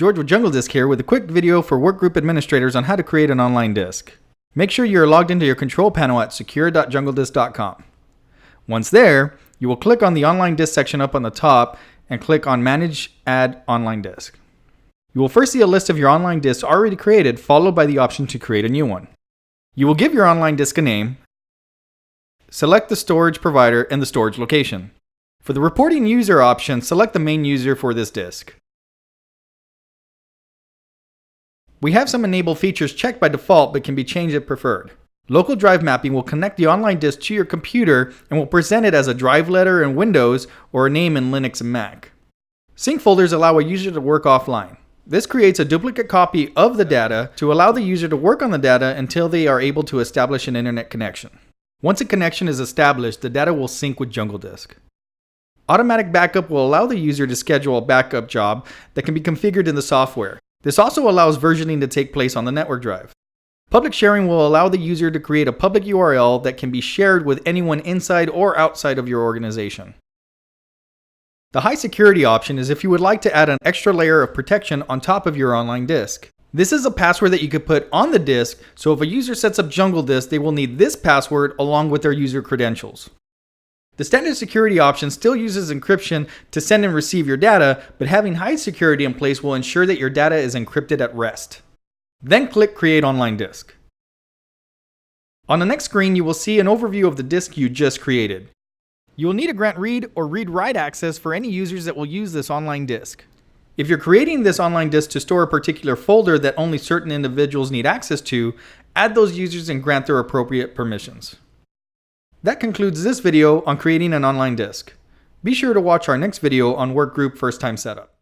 George with Jungle Disk here with a quick video for Workgroup administrators on how to create an online disk. Make sure you're logged into your control panel at secure.jungledisk.com. Once there, you will click on the online disk section up on the top and click on Manage Add Online Disk. You will first see a list of your online disks already created, followed by the option to create a new one. You will give your online disk a name, select the storage provider and the storage location. For the reporting user option, select the main user for this disk. We have some enable features checked by default but can be changed if preferred. Local drive mapping will connect the online disk to your computer and will present it as a drive letter in Windows or a name in Linux and Mac. Sync folders allow a user to work offline. This creates a duplicate copy of the data to allow the user to work on the data until they are able to establish an internet connection. Once a connection is established, the data will sync with Jungle Disk. Automatic backup will allow the user to schedule a backup job that can be configured in the software. This also allows versioning to take place on the network drive. Public sharing will allow the user to create a public URL that can be shared with anyone inside or outside of your organization. The high security option is if you would like to add an extra layer of protection on top of your online disk. This is a password that you could put on the disk, so if a user sets up Jungle Disk, they will need this password along with their user credentials. The standard security option still uses encryption to send and receive your data, but having high security in place will ensure that your data is encrypted at rest. Then click Create Online Disk. On the next screen, you will see an overview of the disk you just created. You will need to grant read or read-write access for any users that will use this online disk. If you're creating this online disk to store a particular folder that only certain individuals need access to, add those users and grant their appropriate permissions. That concludes this video on creating an online disk. Be sure to watch our next video on Workgroup First Time Setup.